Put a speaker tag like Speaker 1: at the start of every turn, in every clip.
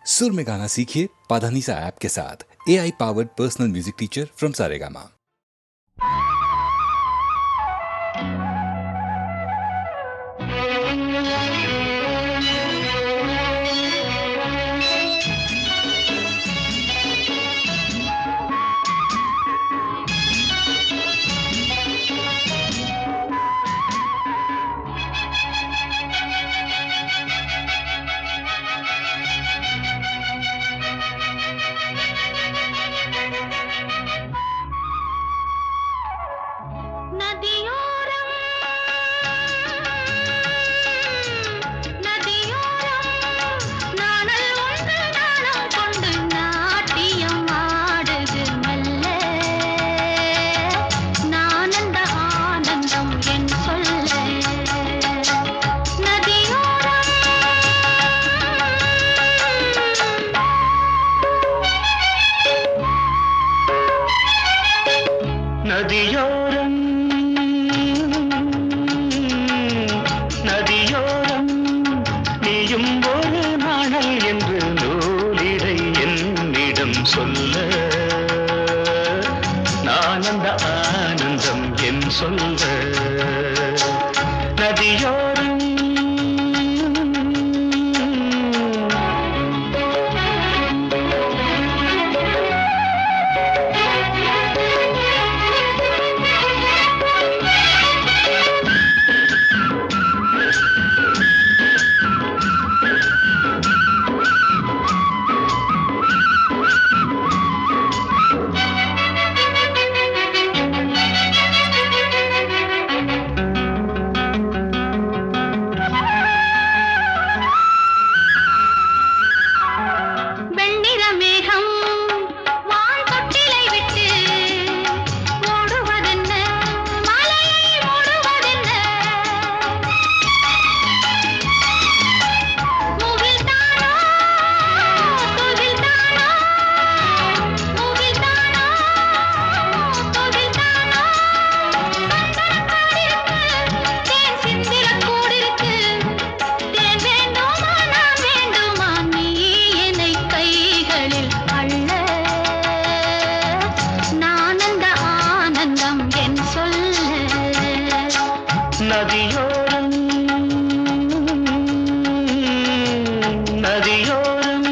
Speaker 1: सुर में गाना सीखिए पाधानीसा ऐप के साथ। AI powered personal music teacher from Saregama.
Speaker 2: நதியோரம் நதியோரம் நீயும் ஒரு நாணல் என்று நூலிடை என்னிடம் சொல்ல நான் அந்த ஆனந்தம் என் சொல்ல நதியோரம் நதியோரம் நதியோரம்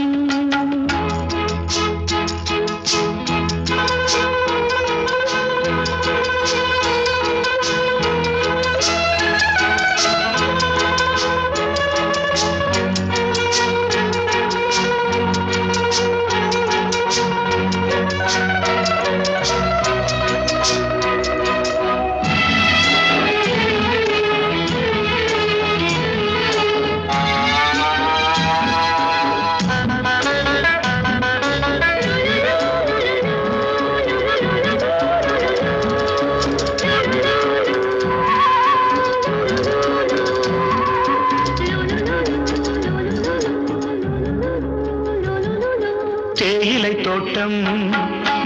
Speaker 2: தேயிலை தோட்டம்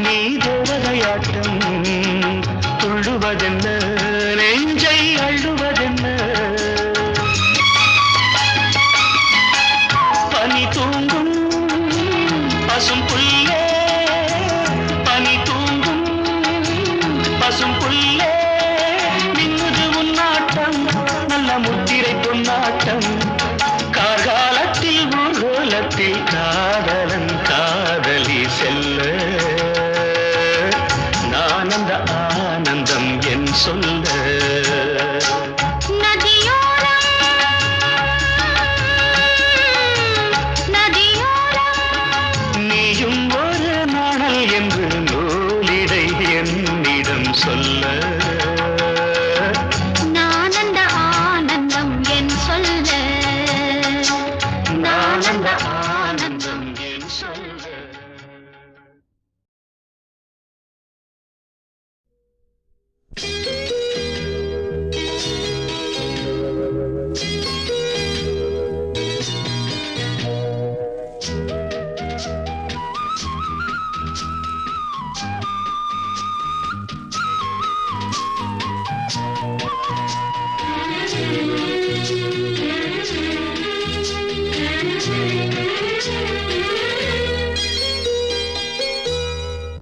Speaker 2: நீ தேவதையாட்டம் துள்ளுவதென்ன நெஞ்சை அள்ளுவதென்ன பனி தூங்கும் பசும் புல்லே பனி தூங்கும் பசும் புல்லே மின்னுது உன்னாட்டம் நல்ல முத்திரை பொன்னாட்டம் கார்காலத்தில் ஊர்வலத்தில் காதலன் காதலி செல்ல நான் அந்த ஆனந்தம் என் சொல்ல நீயும் ஒரு நாணல் என்று நூலிடை என்னிடம் சொல்ல
Speaker 3: நான் அந்த ஆனந்தம் என் சொல்ல
Speaker 2: நான் அந்த ஆனந்தம் என் சொல்ல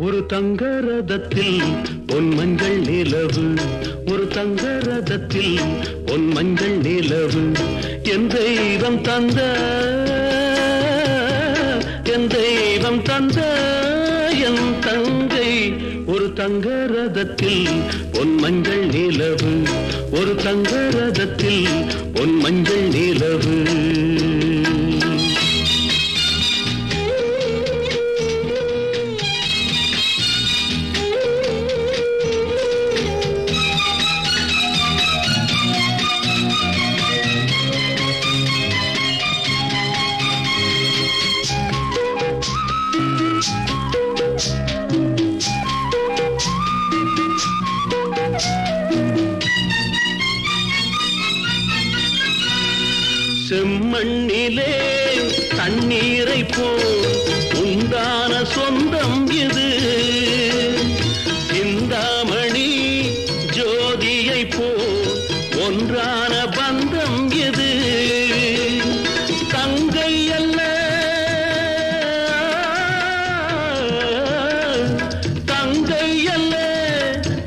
Speaker 2: ஒரு தங்க ரதத்தில் பொன் மஞ்சள் நிலவு, ஒரு தங்க ரதத்தில் பொன் மஞ்சள் நிலவு, என் தெய்வம் தந்த, என் தெய்வம் தந்த என் தங்கை. ஒரு தங்க ரதத்தில் பொன் மஞ்சள் நிலவு, ஒரு தங்க ரதத்தில் பொன் மஞ்சள் நிலவு. செம்மண்ணிலே தண்ணீரை போல் உண்டான சொந்தம் இது, சிந்தாமணி ஜோதியை போல் ஒன்றான பந்தம் இது. தங்கை அல்ல தங்கை அல்ல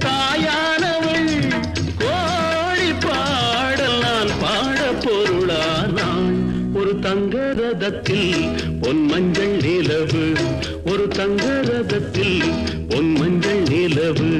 Speaker 2: தாயானவள், கோழி பாடல் நான் பாட பொருளானாள். ஒரு தங்க ரதத்தில் பொன் மஞ்சள் நிலவு, ஒரு தங்க ரதத்தில் பொன் மஞ்சள் நிலவு.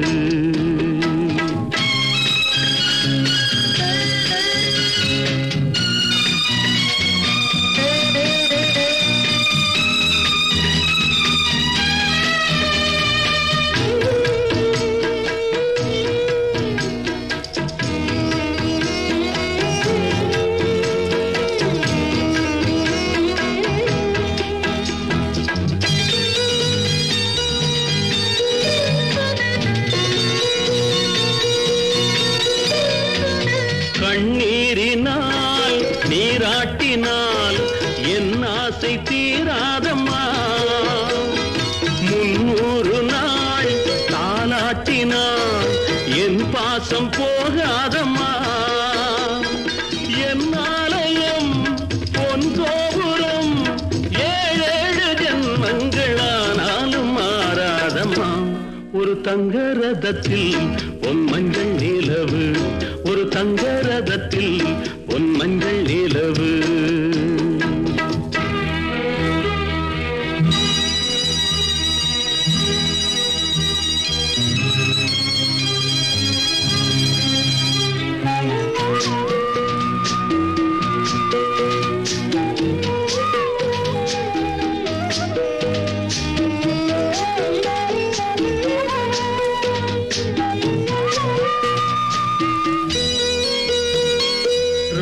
Speaker 2: கண்ணீரினால் நீராட்டினால் என் ஆசை தீராதம்மா, 300 நாள் தாலாட்டினால் என் பாசம் போகாதம்மா. என் ஆலயம் பொன் கோபுரம் 7 ஜென்மங்களானாலும் மாறாதம்மா. ஒரு தங்க ரதத்தில் பொன் மஞ்சள் நிலவு, ஒரு தங்க ரதத்தில் பொன் மஞ்சள் நிலவு.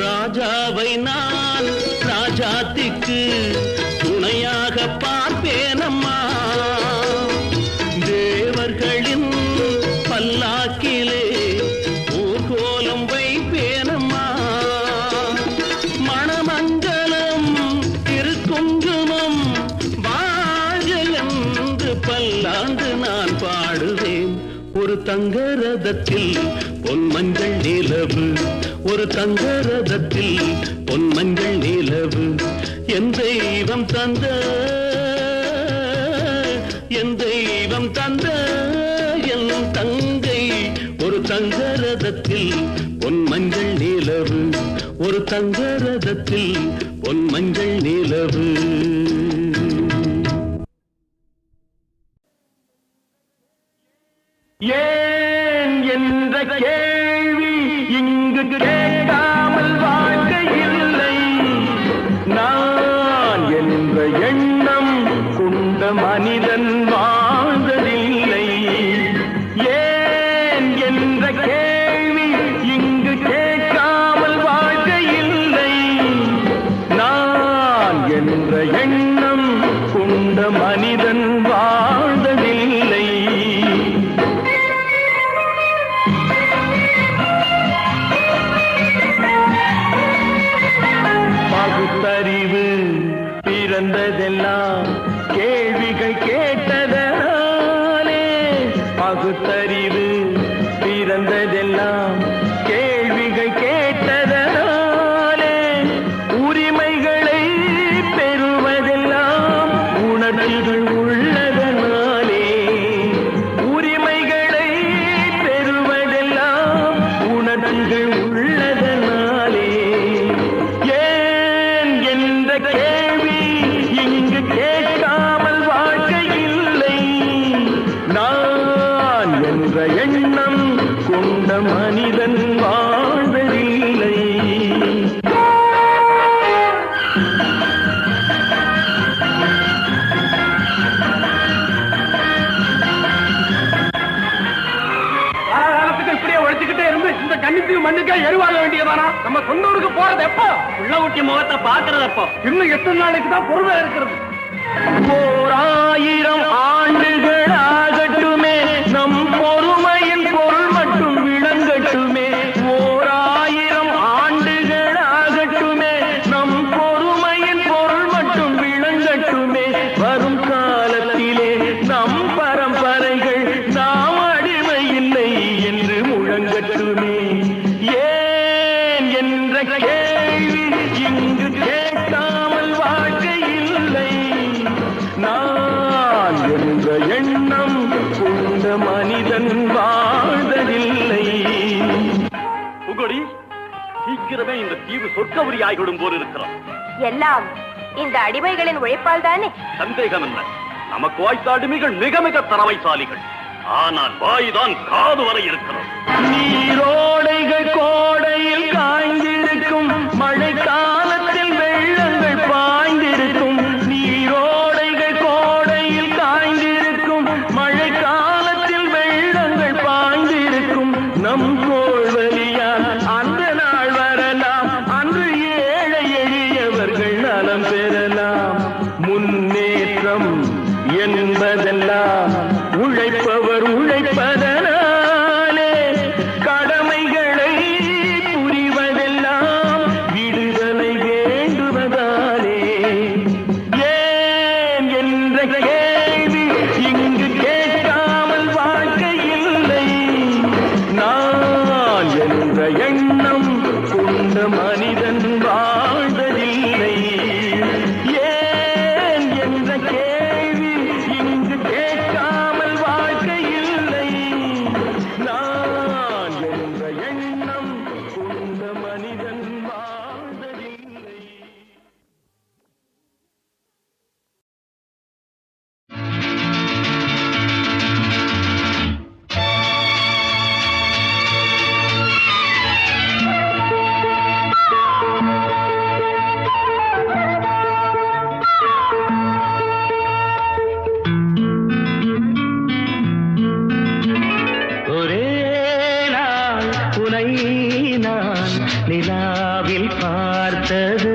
Speaker 2: ராஜாவை நான் ராஜாத்திக்கு துணையாக பார்ப்பேனம்மா, தேவர்களின் பல்லாக்கிலே ஊர்கோலம் வைப்பேனம்மா. மணமங்கலம் திருக்குங்குமம் வாழ்க என்று பல்லாண்டு நான் பாடுவேன். ஒரு தங்க ரதத்தில் பொன் மஞ்சள் நிலவு, ஒரு தங்க ரதத்தில் பொன் மஞ்சள் நிலவு, என் தெய்வம் தந்த, என் தெய்வம் தந்த என் தங்கை. ஒரு தங்க ரதத்தில் பொன் மஞ்சள் நிலவு, ஒரு தங்க ரதத்தில் பொன் மஞ்சள் நிலவு. ஏன் என்ற கேள்வி இங்கு கேட்காமல் வாழ்க்கை இல்லை, நான் என்ற எண்ணம் கொண்ட மனிதன் வாழ்ந்ததில்லை. ஏன் என்ற கேள்வி இங்கு கேட்காமல் வாழ்க்கை இல்லை, நான் என்ற எண்ணம் கொண்ட மனிதன் வாழ்ந்ததில்லை. பகுத்தறிவு பிறந்ததெல்லாம் கேள்விகள் கேட்டதனாலே, பகுத்தறிவு பிறந்ததெல்லாம் கேள்விகள் கேட்டதனாலே, உரிமைகளை பெறுவதெல்லாம் உணர்ச்சிகள் உள்ளதனாலே.
Speaker 4: மண்ணுக்கு மண்ணுக்கே எருவாக வேண்டியதானா? நம்ம சொந்த ஊருக்கு போறது எப்போ? உள்ள ஊட்டி முகத்தை பாக்குறது எப்போ? இன்னும் எத்தனை நாளைக்கு தான் பொறுமை இருக்கிறது?
Speaker 2: 1000 ஆண்டுகள் ஆகட்டுமே, நம் பொறுமையின் பொருள் மட்டும் விளங்கட்டுமே. 1000 ஆண்டுகள் ஆகட்டுமே, நம் பொறுமையின் பொருள் மட்டும் விளங்கட்டுமே. வரும் காலத்திலே நம் பரம்பரைகள் நாம் அடிமை இல்லை என்று முழங்கட்டுமே. ஏன் என்ற கேள்வி இங்கு கேட்காமல் வாழ்க்கை இல்லை. நான் என்ற எண்ணம் கொண்ட மனிதன் வாழ்வதில்லை.
Speaker 4: புகழி, சீக்கிரமே இந்த தீவு சொர்க்கபுரி ஆகிவிடும் போல் இருக்கிறோம்.
Speaker 5: எல்லாம் இந்த அடிமைகளின் உழைப்பால் தானே?
Speaker 4: சந்தேகம் இல்லை. நமக்கு வாய்த்த அடிமைகள் மிக மிக திறமைசாலிகள். ஆனால் வாய்தான் காது வரை இருக்கிறோம்.
Speaker 2: நீரோடைகள் கோடையில் காய்ந்திருக்கும், மழை காலத்தில் வெள்ளங்கள் பாய்ந்திருக்கும். நீரோடைகள் கோடையில் காய்ந்திருக்கும், மழை காலத்தில் வெள்ளங்கள் பாய்ந்திருக்கும். நம் கோள்வழியால் அந்த நாள் வரலாம், அன்று ஏழை எளியவர்கள் நலம் பெறலாம். முன்னேற்றம் என்பதெல்லாம் உழைப்பவர் உழைப்பதனாலே, கடமைகளை புரிவதெல்லாம் விடுதலை வேண்டுவதாலே. ஏன் என்ற கேள்வி இங்கு கேட்காமல் வாழ்க்கை இல்லை. நான் என்ற எண்ணம் கொண்ட மனிதன் வாழ்வதில்லை. ஏன் என்ற கேள்வி இங்கு கேட்காமல் வாழ்க்கை இல்லை. நான் என்ற எண்ணம் கொண்ட மனிதன் வாழ்வதில்லை. ஒரே நாள் உனை நான் நிலாவில் பார்த்தது,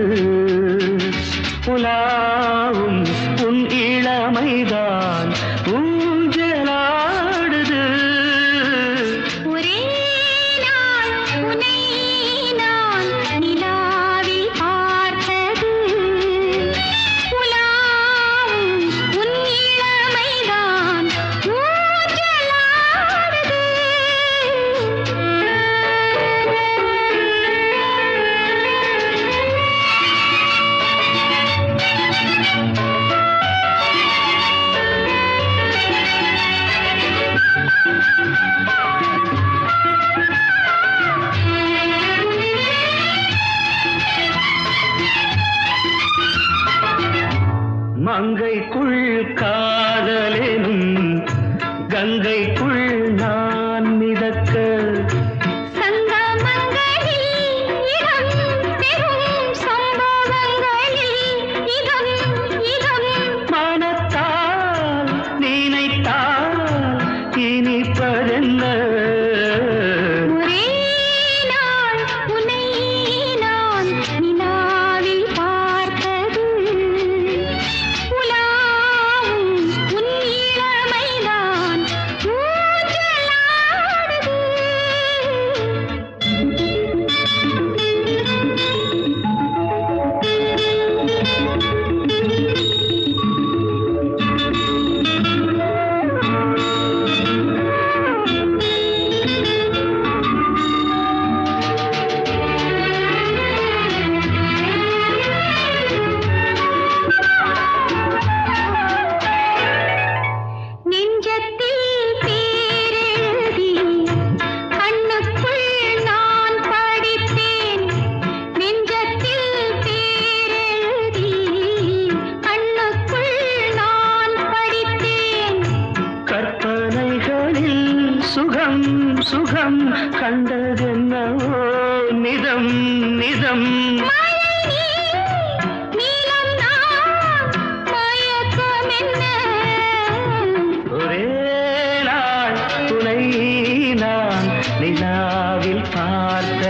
Speaker 2: உலாவும் உன் இளமைதான் ஊஞ்சலாடுது.
Speaker 3: ஒரே நாள் உன்னை நான் நிலாவில் பார்த்தது, உலாவும் உன் இளமைதான் ஊஞ்சலாடுது.
Speaker 2: மங்கைக்குள் காதலெனும் கங்கைக்குள் நான் மிதக்க,
Speaker 3: சங்கமங்களில் இடம் பெறும் சம்பவங்களில் இடம் இடம்
Speaker 2: மனத்தால் நினைத்தால் இனிப்பதென்ன.
Speaker 3: ஒரே நாள் உன்னை நான் நிலாவில் பார்த்தது, உலாவும் உன் இளமைதான் ஊஞ்சலாடுது. நெஞ்சத்தில் பேரெழுதி கண்ணுக்குள் நான் படித்தேன். நெஞ்சத்தில் பேரெழுதி கண்ணுக்குள் நான் படித்தேன்.
Speaker 2: கற்பனைகளில் சுகம் சுகம் கண்டதென்னவோ நிதம் நிதம்.
Speaker 3: மழை நீலம் நான் மயக்கம் என்ன.
Speaker 2: ஒரே நாள் துணை நான் நிலாவில் பார்த்த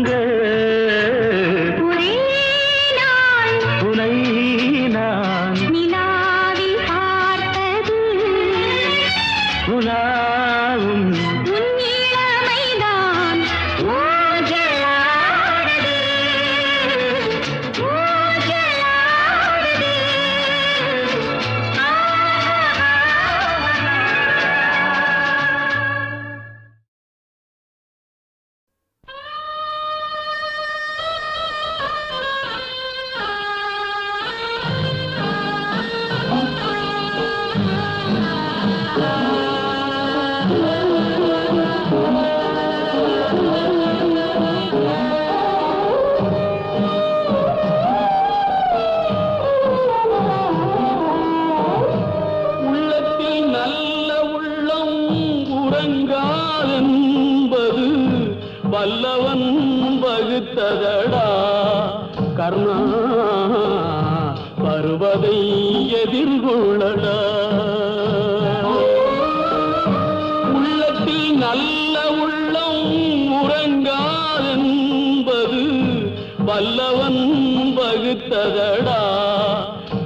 Speaker 2: தங்க
Speaker 3: ஒரே நாள்
Speaker 2: உனை நான்
Speaker 3: நிலாவில் பார்த்தது
Speaker 2: உலாவும்
Speaker 3: உன் இளமைதான் ஊஞ்சலாடுது, ஊஞ்சலாடுது.
Speaker 2: உள்ளத்தில் நல்ல உள்ளம் உறங்காதென்பது வல்லவன் வகுத்ததடா கர்ணா வருவதை எதிர்கொள்ளடா உள்ளத்தில் நல்ல உள்ளம் உறங்காதென்பது வல்லவன் வகுத்ததடா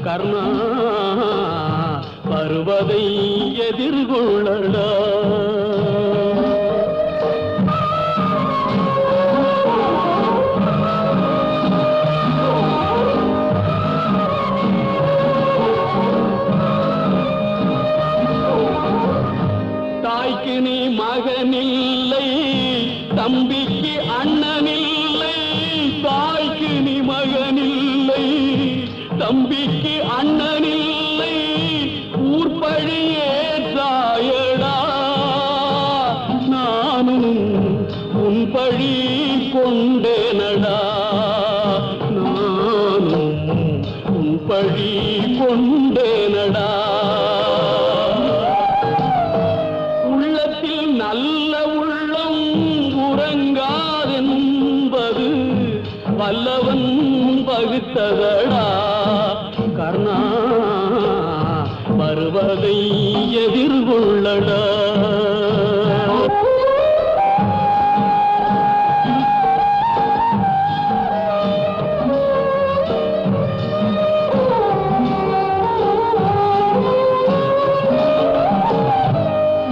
Speaker 2: கர்ணா வருவதை எதிர்கொள்ளடா தாய்க்கு நீ மகனில்லை தம்பிக்கு அண்ணனில்லை தாய்க்கு நீ மகனில்லை தம்பிக்கு அண்ணனில்லை ஊர்பழியே தாயடா நானும் உன் பழி கொண்டேனடா நானும் உன் பழி கொண்டேனடா உள்ளத்தில் நல்ல உள்ளம் உறங்காதென்பது வல்லவன் வகுத்ததடா கர்ணா வருவதை எதிர்கொள்ளடா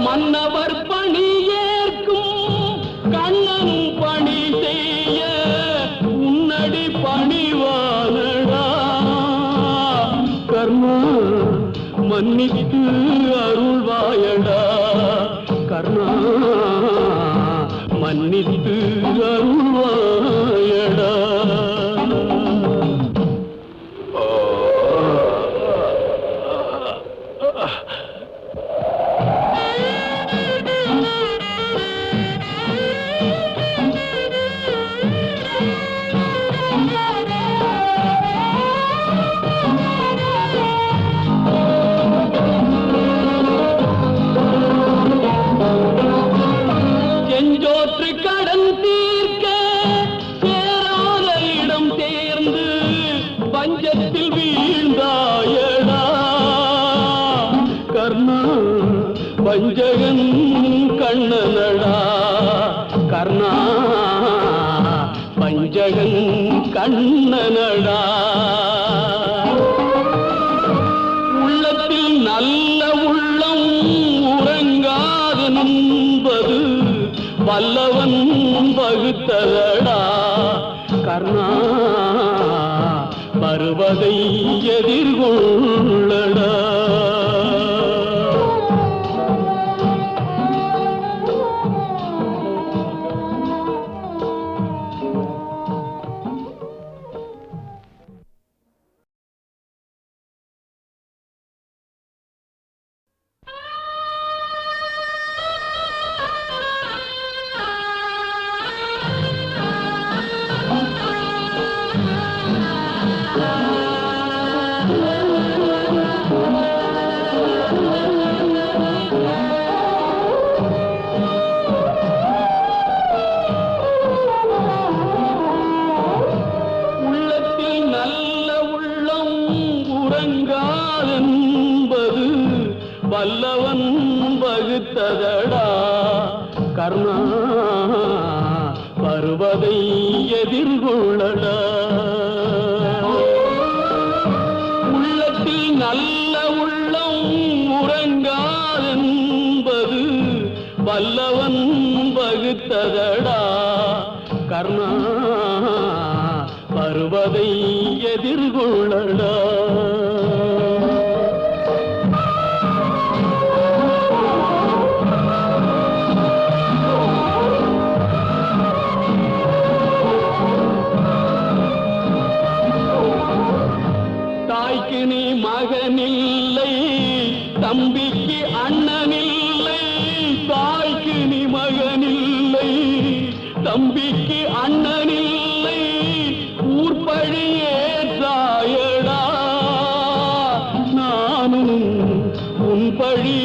Speaker 2: மன்னவர் பணி ஏற்கும் கண்ணன் பணி செய்ய உன்னடி பணிவானடா கர்ணா மன்னித்து அருள்வாயடா கர்ணா மன்னித்து அருள்வாயடா செஞ்சோற்று கடன் தீர்க்க சேராத இடம் தேர்ந்து பஞ்சத்தில் வீழ்ந்தாயடா கர்ணா வஞ்சகன் கண்ணனடா கர்ணா வஞ்சகன் கண்ணனடா உள்ளத்தில் நல்ல உள்ளம் உறங்காதென்பது வல்லவன் வகுத்ததடா கர்ணா வருவதை எதிர்கொள்ளடா எதிர்கொள்ளடா உள்ளத்தில் நல்ல உள்ளம் உறங்காதென்பது வல்லவன் வகுத்ததடா கர்ணா வருவதை எதிர்கொள்ளடா தாய்க்கு நீ மகனில்லை தம்பிக்கு அண்ணனில்லை தாய்க்கு நீ மகனில்லை தம்பிக்கு அண்ணனில்லை ஊர்பழியே தாயடா நானும் உன் பழி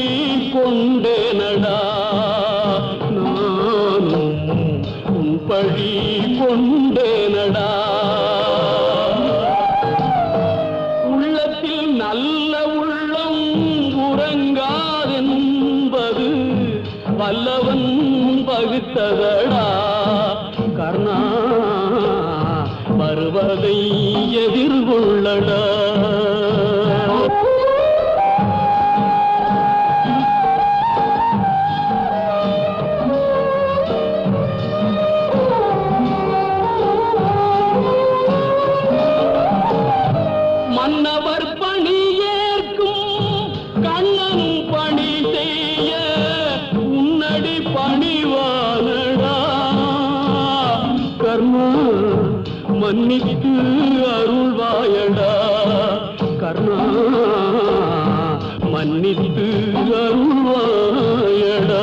Speaker 2: கொண்டேனடா நானும் உன் பழி கொண்டேனடா உள்ளத்தில் நல்ல உள்ளம் உறங்காதென்பது வல்லவன் வகுத்ததடா கர்ணா வருவதை எதிர்கொள்ளடா மன்னவர் பணி ஏற்கும் கண்ணன் பணி செய்ய உன்னடி பணிவானடா கர்ணா மன்னித்து அருள்வாயடா கர்ணா மன்னித்து அருள்வாயடா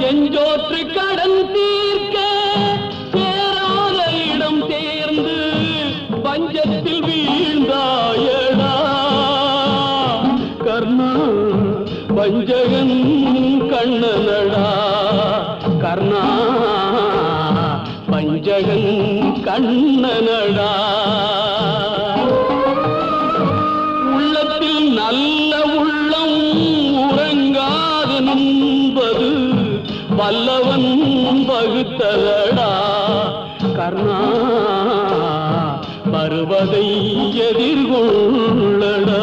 Speaker 2: செஞ்சோற்று கடன் தீர்க்க சேராத இடம் தேர்ந்து பஞ்சத்தில் வீழ்ந்தாயடா கர்ணா பஞ்சகன் கண்ணனடா கர்ணா பஞ்சகன் கண்ணனடா உள்ளத்தில் நல்ல உள்ளம் உறங்காதென்பது வல்லவன் வகுத்ததடா கர்ணா வருவதை எதிர்கொள்ளடா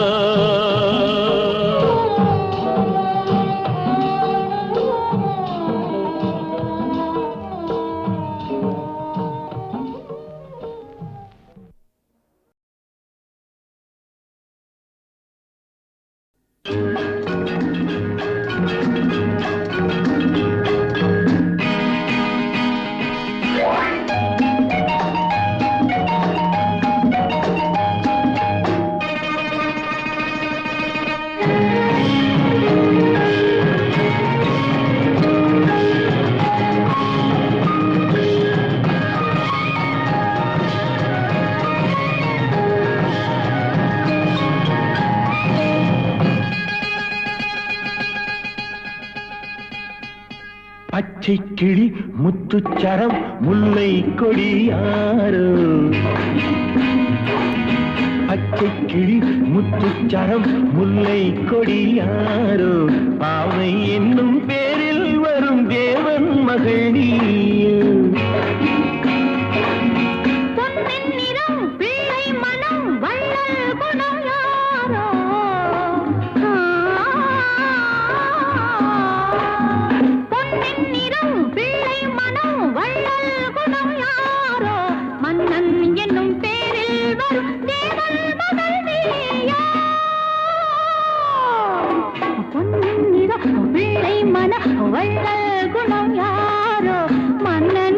Speaker 2: பச்சை கிளி முத்துச்சரம் முல்லை கொடியாரோ பச்சை கிளி முத்துச்சரம் முல்லை கொடியாரோ பாவை என்னும் பேரில் வரும் தேவன் மகள் நீயோ
Speaker 3: பிள்ளை மன வள்ளல் குணம் யாரோ மன்னன்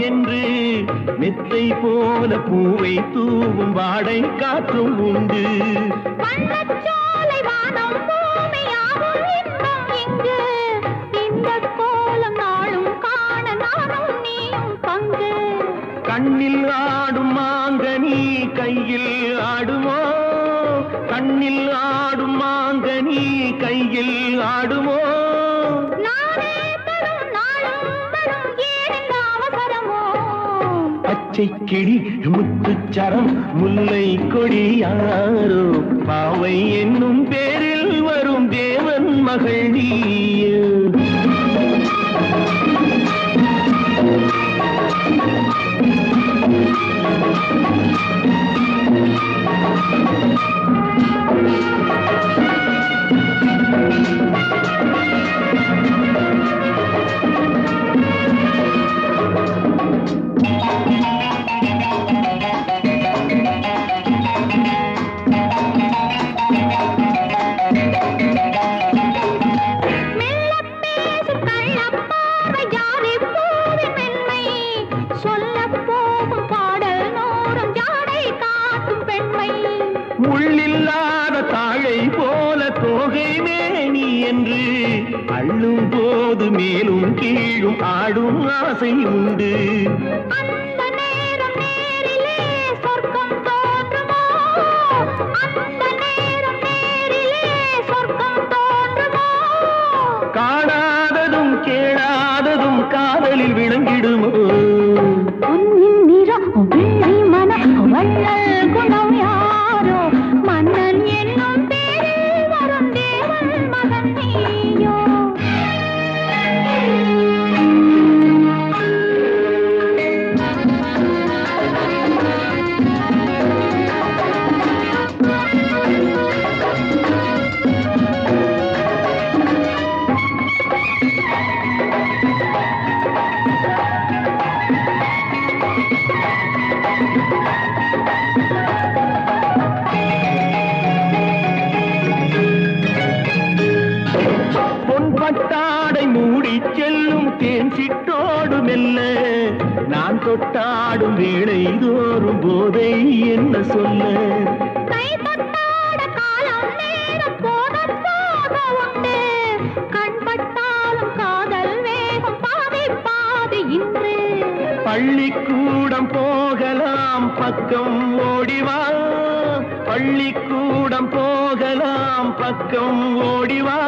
Speaker 2: என்று மெத்தை போல பூவை தூவும் வாடை காற்றும் உண்டு.
Speaker 3: வண்ணச்சோலை வானம் பூமியாவும் இன்பம் இங்கு. இந்த கோலம் நாளும் காண நானும் நீயும் பங்கு.
Speaker 2: கண்ணில் ஆடும் மாங்கனி கையில் ஆடுமோ, கண்ணில் ஆடும் மாங்கனி கையில் ஆடுமோ.
Speaker 3: நானே தரும் நாளும் வரும் ஏனென்ற அவசரமோ.
Speaker 2: பச்சை கிளி முத்துச்சரம் முல்லை கொடி யாரோ, பாவை என்னும் பேரில் வரும் தேவன் மகள் நீயே. முள்ளில்லாத தாழை போல தோகை மேனி என்று அள்ளும் போது மேலும் கீழும் ஆடும் ஆசை உண்டு.
Speaker 3: அந்த நேரம் நேரிலே சொர்க்கம் தோன்றுமோ, அந்த நேரம் நேரிலே சொர்க்கம் தோன்றுமோ.
Speaker 2: காணாததும் கேளாததும் காதலில் விளங்கிடுமோ.
Speaker 3: பொன்னின் நிறம் வெள்ளை மனம் வள்ளல் குணம் யாரோ, மன்னன் என்னும் பேரில் வரும் தேவன் மகன் நீயோ. பொன்பட்டாடை மூடி செல்லும் தேன் சிட்டோடு மெல்ல நான் தொட்டாடும் வேளை தோறும் போதை என்ன சொல்ல. கை தொட்டாட காலம் நேரம் போக போக உண்டு, கண்பட்டாலும் காதல் வேகம் பாதி பாதி இன்று.
Speaker 2: பள்ளிக்கூடம் போகலாம் பக்கம் ஓடிவா, பள்ளிக்கூடம் போகலாம் பக்கம் ஓடிவா.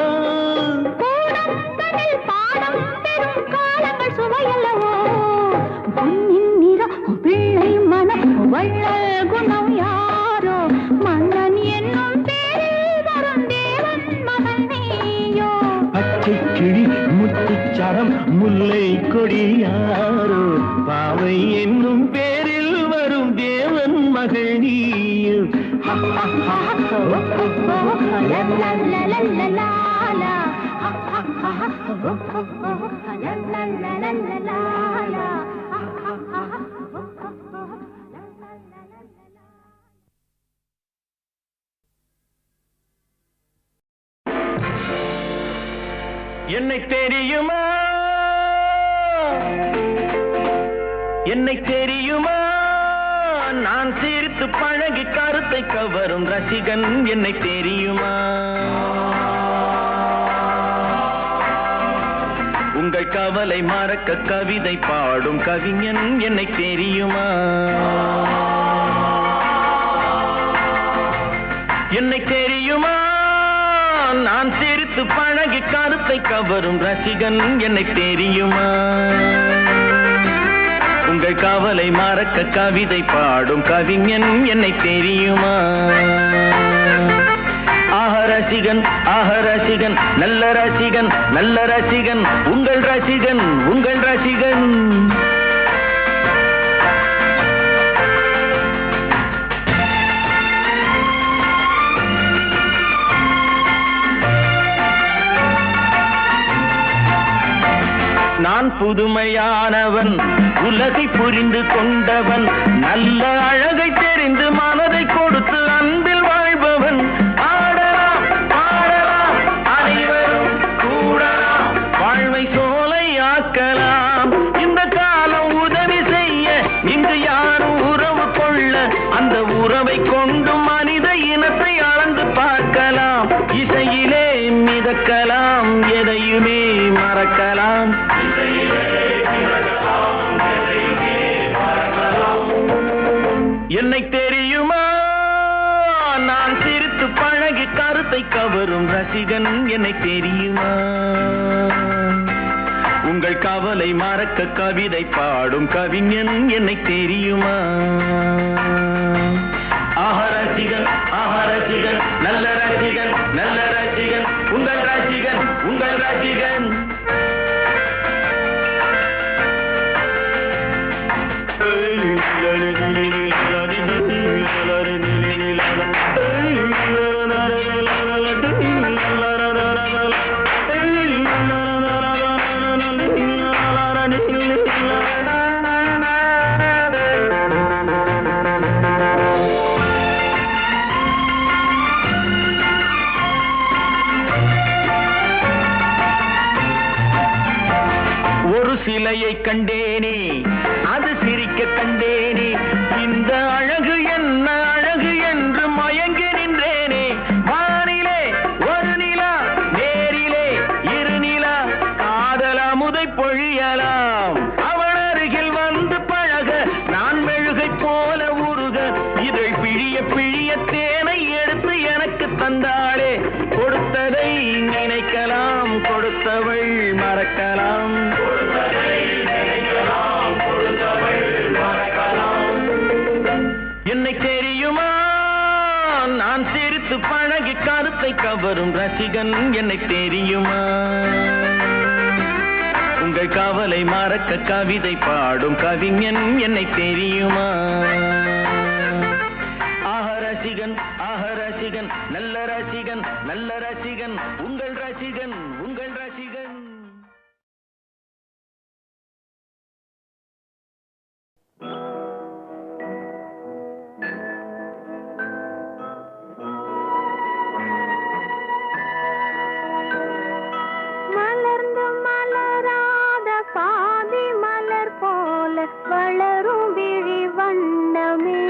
Speaker 3: கூடங்களில் பாடம் பெறும் காலங்கள் சுவையல்லவோ. பொன்னின் நிறம் பிள்ளை மனம் வள்ளல் குணம் யாரோ, மன்னன் என்னும் பேரில் வரும் தேவன் மகன் நீயோ.
Speaker 2: பச்சை கிளி முத்துச்சரம் முல்லை கொடி யாரோ, பாவை என்னும் பேரில் வரும் தேவன் மகள் நீயோ. என்னை தெரியுமா, என்னை தெரியுமா, நான் சிரித்து பழகி கருத்தை கவரும் ரசிகன் என்னை தெரியுமா. உங்கள் கவலை மறக்க கவிதை பாடும் கவிஞன் என்னை தெரியுமா. என்னை தெரியுமா, நான் சிரித்து பழகி கருத்தை கவரும் ரசிகன் என்னை தெரியுமா. உங்கள் கவலை மறக்க கவிதை பாடும் கவிஞன் என்னை தெரியுமா. ஆஹ ரசிகன், ஆஹ ரசிகன், நல்ல ரசிகன், நல்ல ரசிகன், உங்கள் ரசிகன், உங்கள் ரசிகன். நான் புதுமையானவன், உலகை புரிந்து கொண்டவன், நல்ல அழகை தெரிந்து மனதை கொடுத்து அன்பில் வாழ்பவன். ஆடலாம் பாடலாம் அனைவரும் கூடலாம், வாழ்வை சோலை ஆக்கலாம், இந்த காலம் உதவி அளவை கொண்டு மனித இனத்தை அளந்து பார்க்கலாம். இசையிலே மிதக்கலாம், எதையுமே மறக்கலாம். என்னை தெரியுமா, நான் சிரித்து பழகி கருத்தை கவரும் ரசிகன். என்னை தெரியுமா, உங்கள் கவலை மறக்க கவிதை பாடும் கவிஞன். என்னை தெரியுமா, ரசிகன், ரசிகன், நல்ல ரசிகன், நல்ல ரசிகன், உங்கள் ரசிகன், உங்கள் ரசிகன். சிலையை கண்டேனே, அது சிரிக்க கண்டேனே. இந்த அழகு என்ன அழகு என்று மயங்கி நின்றேனே. வானிலே ஒரு நிலா, நேரிலே இரு நிலா, காதல் அமுதை பொழியலாம். அவள் அருகில் வந்து பழக நான் மெழுகை போல உருக. இதழ் பிழிய பிழிய தேனை எடுத்து எனக்கு தந்தாளே. கொடுத்ததை நினைக்கலாம், கொடுத்தவள் மறக்கலாம். என்னை தெரியுமா, நான் சிரித்து பழகி கருத்தை கவரும் ரசிகன். என்னை தெரியுமா, உங்கள் கவலை மறக்க கவிதை பாடும் கவிஞன். என்னை தெரியுமா, ரசிகன், ரசிகன், நல்ல ரசிகன், நல்ல ரசிகன், உங்கள் ரசிகன், உங்கள் ரசிகன்.
Speaker 3: மலர்ந்து மலராத பாதி மலர் போல வளரும் விழி வண்ணமே,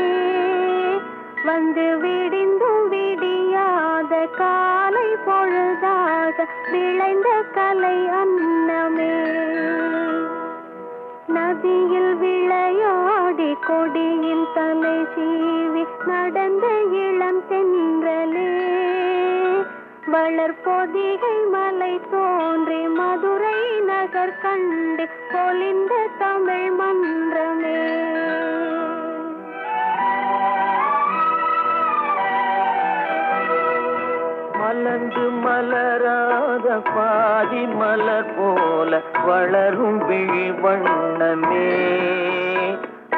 Speaker 3: வந்து விடிந்தும் விடியாத காலை பொழுதாக விளைந்த கலை அன்னமே. நதியில் விளையாடி கொடியில் தலை சீவி நடந்த இளம் தென்றலே, வளர்பொதிகை மலை தோன்றி மதுரை நகர் கண்டு பொலிந்த தமிழ் மன்றமே.
Speaker 2: மலர்ந்து மலராத பாதி மலர் போல வளரும் விழி வண்ணமே,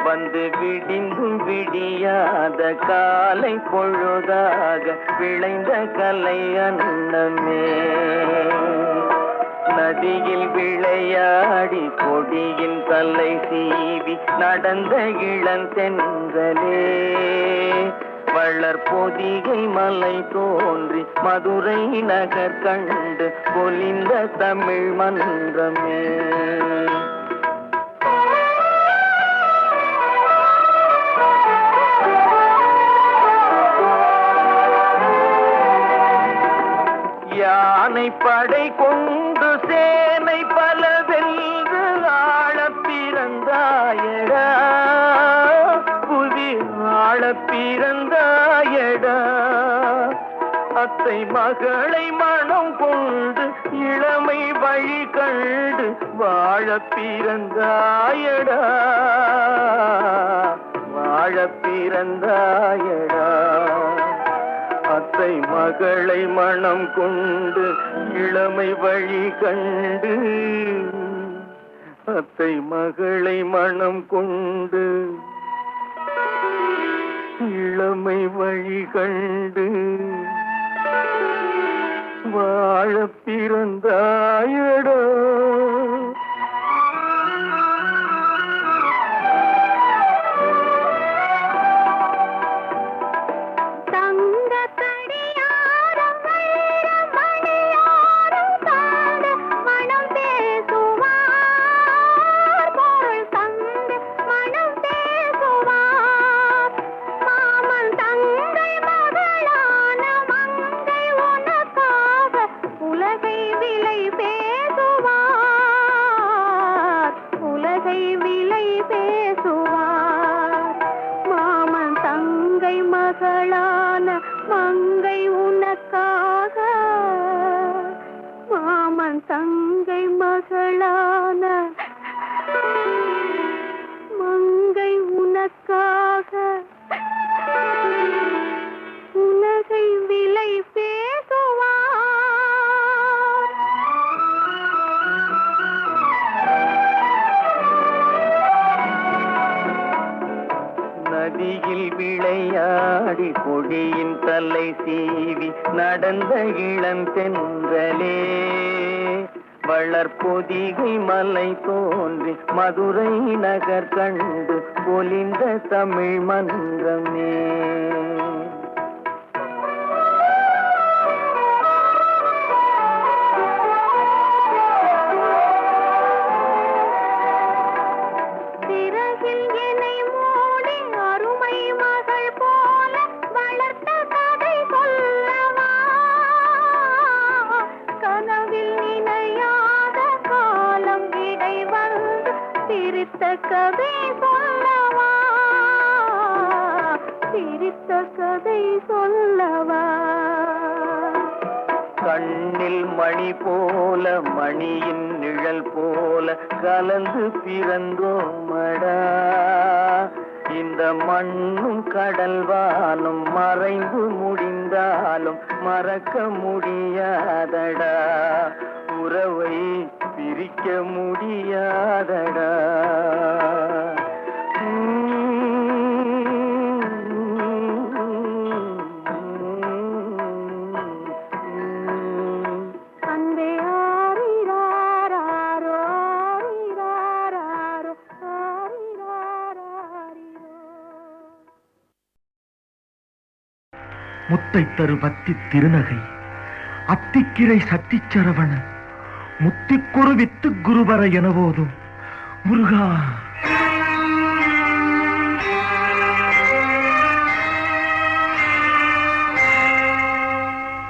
Speaker 2: வந்து விடிந்தும் விடியாத காலை பொழுதாக விளைந்த கலை அன்னமே. நதியில் விளையாடி கொடியின் தலை சீவி நடந்த இளந்தென்றலே, வளர்பொதிகை மலை தோன்றி மதுரை நகர் கண்டு பொலிந்த தமிழ் மன்றமே. யானை படை கொண்டு சேனை பல வென்று ஆள பிறந்தாயடா, புவி ஆள பிறந்தாயடா. அத்தை மகளை மனம் கொண்டு இளமை வழி கண்டு வாழ பிறந்தாயடா, வாழ பிறந்தாயடா. அத்தை மகளை மனம் கொண்டு இளமை வழி கண்டு, அத்தை மகளை மனம் கொண்டு இளமை வழி கண்டு வாழ பிறந்தாயடா.
Speaker 3: மாமன் மங்கை உனக்காக மாமன் தங்கை மகளான மங்கை உனக்காக உலகை விலை பேசுவார்.
Speaker 2: நதியில் விளையாடி கொடியின் தலை சீவி நடந்த இளம் தென்றலே வளர்பொதிகை மலை தோன்றி மதுரை நகர் கண்டு பொலிந்த தமிழ் மன்றமே.
Speaker 3: கதை சொல்லவா சிரித்த கதை சொல்லவா.
Speaker 2: கண்ணில் மணி போல மணியின் நிழல் போல கலந்து பிறந்தோமடா. இந்த மண்ணும் கடல்வானும் மறைந்து முடிந்தாலும் மறக்க முடியாதடா. உறவை பிரிக்க முடியாதடா.
Speaker 3: அன்பே ஆரிராரோ ஆரிராரோ ஆரிராரோ.
Speaker 6: முத்தை தரு பத்தி திருநகை அத்திக்கிரை சத்திச்சரவண முத்திக்குரு வித்து குருபர எனவோதும் முருகா.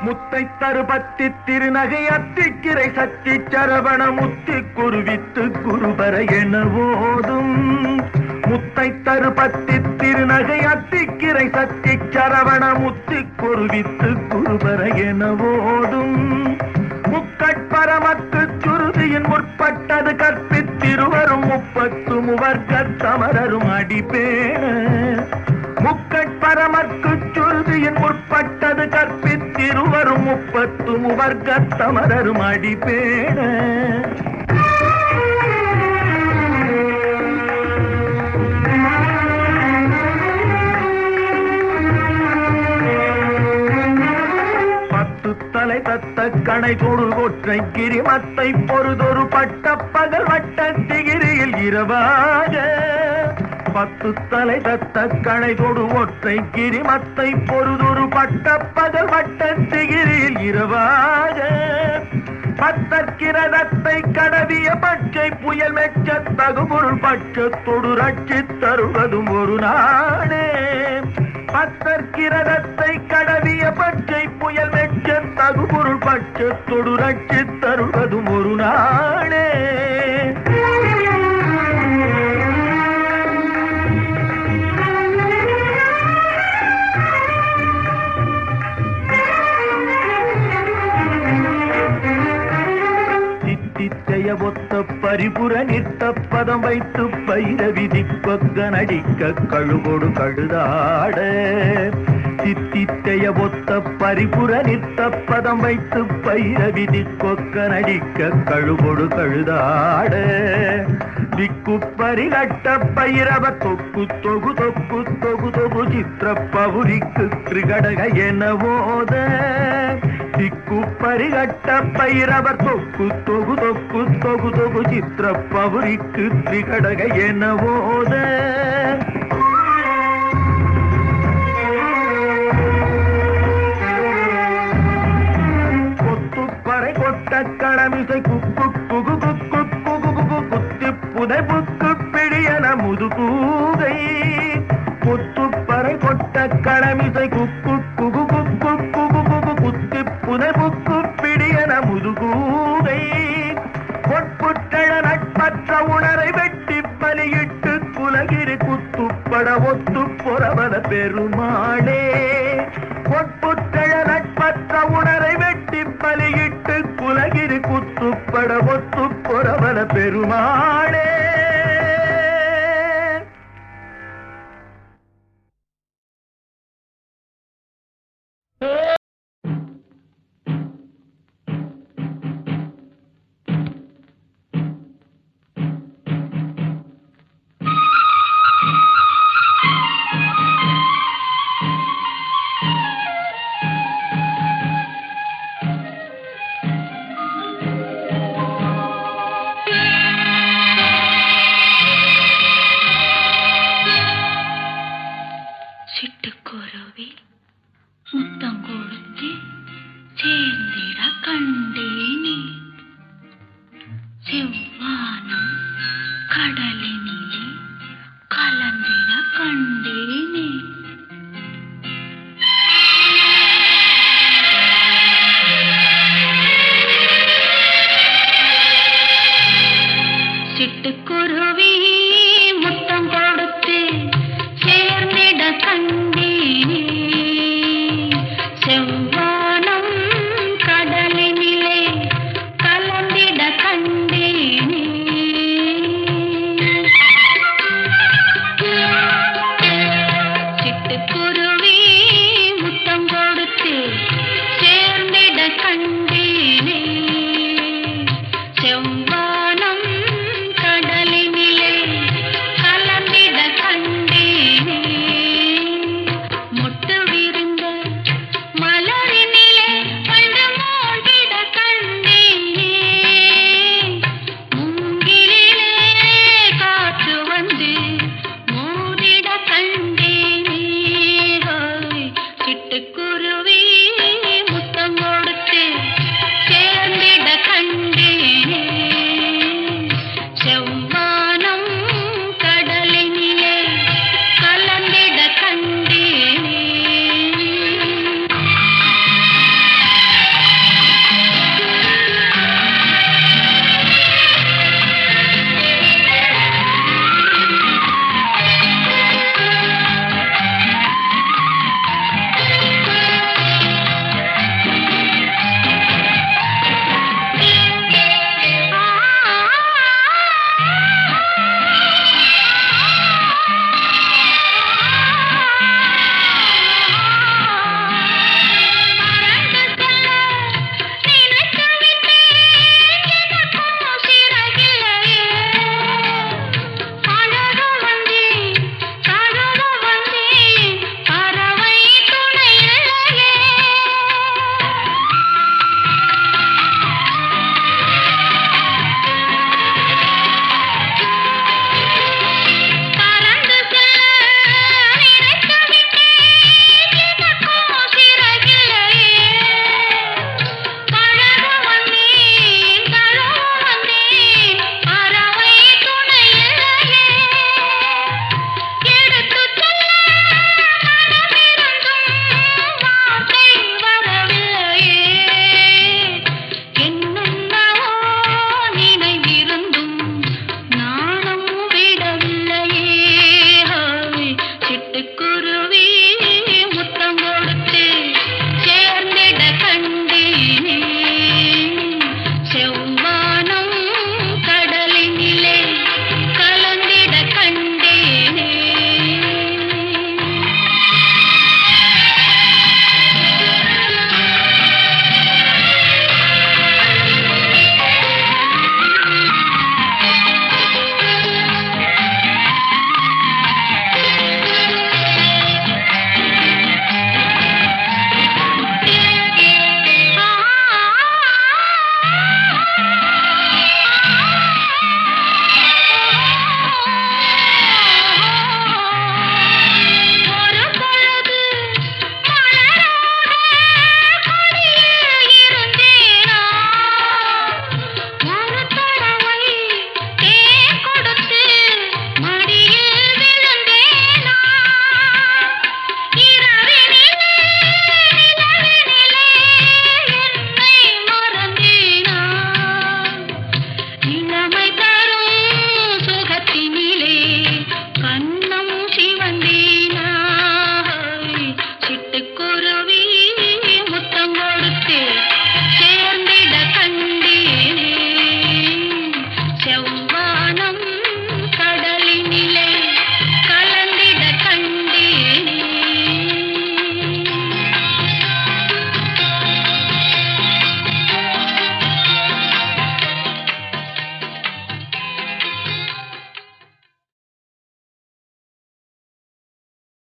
Speaker 6: முத்தை தருபத்தி திருநகை அத்திக்கிரை சத்தி சரவண முத்தி குருவித்து குருபர எனவோதும். முத்தை தருபத்தி திருநகை அத்திக்கிரை சத்தி சரவண முத்தி குருவித்து குருபர எனவோதும். முக்கட்பரமக்கு சுருதியின் முற்பட்டது கற்பித்திருவரும் முப்பத்து முவர்க்கத் தமரரும் அடிப்பேண. முக்கட்பரமற்கு சுருதியின் முற்பட்டது கற்பித்திருவரும் முப்பத்து முவர்க்கத் தமரரும் அடிப்பேண. தலை தத்த கணை தொடு ஒற்றை கிரிமத்தை பொறுதொரு பட்ட பகல் வட்ட திகிரியில் இரவாக. 10 தலை தத்த கணை தொடு ஒற்றை கிரிமத்தை பொறுதொரு பட்ட பகல் வட்ட திகிரியில் இரவாக. பத்தற்கிரதத்தை கடவிய பச்சை புயல் மெச்ச தகுபொருள் பட்சத்தொடு ரட்சி தருவதும் ஒரு நாடே. பத்தற்கிரதத்தை கடவிய பச்சை புயல் மெச்ச தகுபொருள் பட்சத்தொடு ரட்சி தருவதும் ஒரு நாடே. ஒத்த பரிபுர நிற்ற பதம் வைத்து பைரவி திப்பக்க நடிக்க கழுகொடு கழுதாட. சித்தித்தைய ஒத்த பரிபுர நிற்ற பதம் வைத்து பைரவி திப்பக்க நடிக்க கழுகொடு கழுதாட. திக்கு பரிகட்ட பைரவ தொக்கு தொகு தொக்கு தொகு தொகு சித்திர பவுரிக்கு திரிகடக எனவோத. திக்கு பரிகட்ட பைரவர் தொக்கு தொகு தொக்கு தொகு தொகு சித்திர பவுரிக்கு திரிகடக எனவோத. கொத்துப்பறை கொட்ட கடமிசை குக்கு குகு குக்கு குகு குகு குத்தி புதை புக்கு பிடியன முதுகூகை. கொத்துப்பறை கொட்ட கடமிசை குக்கு குகு குக்கு குகு குகு குத்தி புதை புக்கு பிடியன முதுகூகை. பொற்புற்றழ நட்பற்ற உணரை வெட்டி பலியிட்டு குலகிரி குத்துப்பட ஒத்து பொறவத பெருமாளே. பொற்புத்தழ நட்பற்ற உணரை வெட்டி பலியிட்டு குலகிரி குத்துப்பட ஒத்து பொறவல பெருமாளே.
Speaker 3: சிட்டுக்குருவி முத்தம் கொடுத்து சேர்ந்திட கண்டேனே. செவ்வானம் கடலினிலே கலந்திட கண்டேனே.